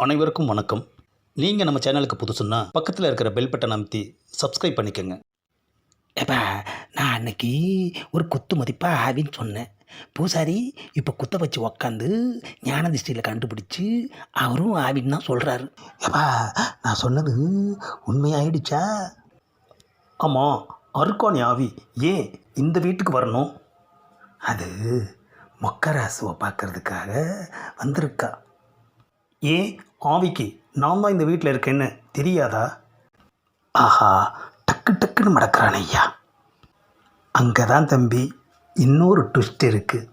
அனைவருக்கும் வணக்கம். நீங்கள் நம்ம சேனலுக்கு புதுசுன்னா பக்கத்தில் இருக்கிற பெல் பட்டன் அமைத்தி சப்ஸ்கிரைப் பண்ணிக்கோங்க. ஏப்பா, நான் அன்னைக்கு ஒரு குத்து மதிப்பாக ஆவின்னு சொன்னேன். பூசாரி இப்போ குத்த வச்சு உக்காந்து ஞான திருஷ்டியில் கண்டுபிடிச்சி அவரும் ஆவின்னு தான் சொல்கிறாரு. ஏப்பா, நான் சொன்னது உண்மையாயிடுச்சா? ஆமாம், அருக்காணி ஆவி ஏன் இந்த வீட்டுக்கு வரணும்? அது மொக்கராசுவை பார்க்கறதுக்காக வந்திருக்கா. ஏன் ஆவிக்கு நான் தான் இந்த வீட்டில் இருக்கேன்னு தெரியாதா? ஆஹா, டக்கு டக்குன்னு மடக்கிறான் ஐயா. அங்கே தான் தம்பி இன்னொரு ட்விஸ்ட் இருக்குது.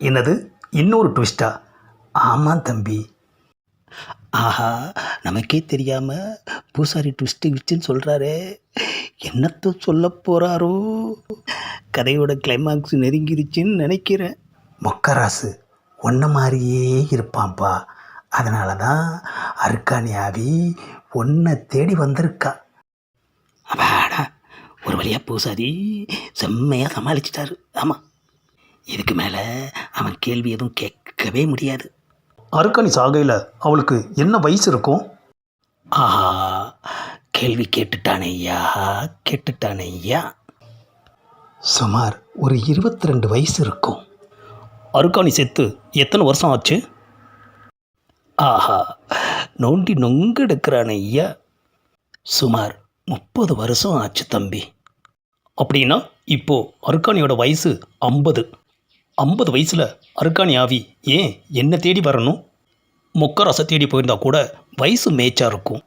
என்னது, இன்னொரு ட்விஸ்டா? ஆமாம் தம்பி. ஆஹா, நமக்கே தெரியாமல் பூசாரி ட்விஸ்ட்டுன்னு சொல்கிறாரே, என்னத்தை சொல்ல போகிறாரோ? கதையோட கிளைமாக்ஸ் நெருங்கிருச்சுன்னு நினைக்கிறேன். மொக்கராசு ஒன்றை மாதிரியே இருப்பான்ப்பா. அதனால தான் அருக்காணி ஆவி ஒன்றை தேடி வந்திருக்கா. அப்பாடா, ஒரு வழியாக பூசாரி செம்மையாக சமாளிச்சிட்டாரு. ஆமாம், இதுக்கு மேலே அவன் கேள்வி எதுவும் கேட்கவே முடியாது. அருக்காணி சாகையில் அவளுக்கு என்ன வயசு இருக்கும்? ஆஹா, கேள்வி கேட்டுட்டானே ஐயா. சுமார் ஒரு 22 வயசு இருக்கும். அருக்காணி செத்து எத்தனை வருஷம் ஆச்சு? ஆஹா, நோண்டி நொங்கு எடுக்கிறானே ஐயா. சுமார் 30 வருஷம் ஆச்சு தம்பி. அப்படின்னா இப்போது அருக்காணியோட வயசு 50. 50 வயசில் அருக்காணி ஆவி ஏன் என்ன தேடி வரணும்? மொக்கராசை தேடி போயிருந்தா கூட வயசு மேய்ச்சா இருக்கும்.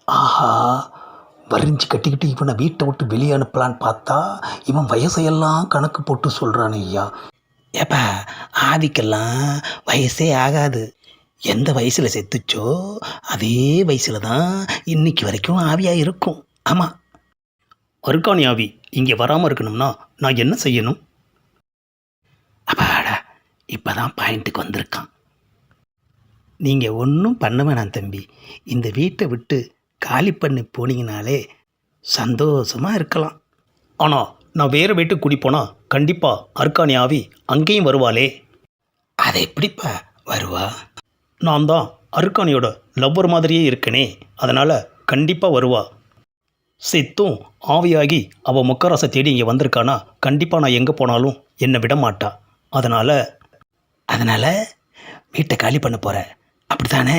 ஆஹா, வரிஞ்சு கட்டிக்கிட்டு இவனை வீட்டை விட்டு வெளியே அனுப்பலான்னு பார்த்தா இவன் வயசையெல்லாம் கணக்கு போட்டு சொல்கிறான் ஐயா. ஏப்பா, ஆவிக்கெல்லாம் வயசே ஆகாது. எந்த வயசில் செத்துச்சோ அதே வயசில் தான் இன்னைக்கு வரைக்கும் ஆவியாக இருக்கும். ஆமாம். அருக்காணி ஆவி இங்கே வராமல் இருக்கணும்னா நான் என்ன செய்யணும்? அப்பாடா, இப்போ தான் பாயிண்ட்டுக்கு வந்திருக்கான். நீங்கள் ஒன்றும் பண்ண வேணாம் தம்பி. இந்த வீட்டை விட்டு காலி பண்ணி போனீங்கனாலே சந்தோஷமாக இருக்கலாம். ஆனால் நான் வேறு வீட்டுக்கு கூடி போனால் கண்டிப்பாக அருக்காணி ஆவி அங்கேயும் வருவாளே. அதை எப்படிப்பா வருவா? நான் தான் அருக்காணியோட லவ்வர் மாதிரியே இருக்கனே, அதனால் கண்டிப்பாக வருவா. செத்தும் ஆவியாகி அவள் மொக்கராசை தேடி இங்கே வந்திருக்கானா கண்டிப்பாக நான் எங்கே போனாலும் என்னை விட மாட்டா. அதனால் வீட்டை காலி பண்ண போகிற, அப்படி தானே?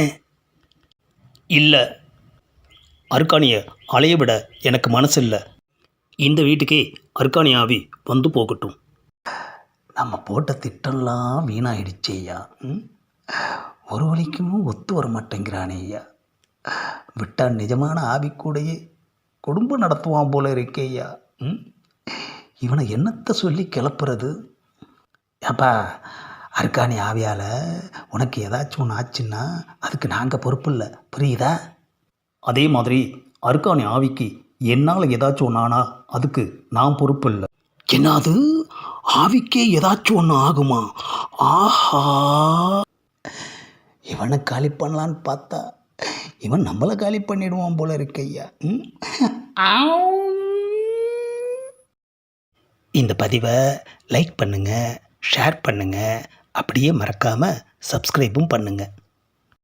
இல்லை, அருக்காணியை அலைய விட எனக்கு மனசு இல்லை. இந்த வீட்டுக்கே அருக்காணி ஆவி வந்து போகட்டும். நம்ம போட்ட திட்டம்லாம் வீணாயிடுச்சு ஐயா. ஒரு வழிக்கும் ஒத்து வர மாட்டேங்கிறானே ஐயா. விட்டால் நிஜமான ஆவி கூடயே குடும்பம் நடத்துவான் போல இருக்கே ஐயா. இவனை என்னத்தை சொல்லி கிளப்புறது? ஏப்பா, அருக்காணி ஆவியால் உனக்கு ஏதாச்சும் ஒன்று ஆச்சுன்னா அதுக்கு நாங்கள் பொறுப்பு இல்லை, புரியுதா? அதே மாதிரி அருக்காணி ஆவிக்கு என்னால் ஏதாச்சும் ஒன்று ஆனால் அதுக்கு நான் பொறுப்பு இல்லை. என்னது, ஆவிக்கே ஏதாச்சும் ஒன்று ஆகுமா? ஆஹா, இவனை காலி பண்ணலான்னு பார்த்தா இவன் நம்மளை காலி பண்ணிடுவான் போல இருக்கையா. இந்த பதிவை லைக் பண்ணுங்கள், ஷேர் பண்ணுங்கள், அப்படியே மறக்காமல் சப்ஸ்கிரைபும் பண்ணுங்கள்.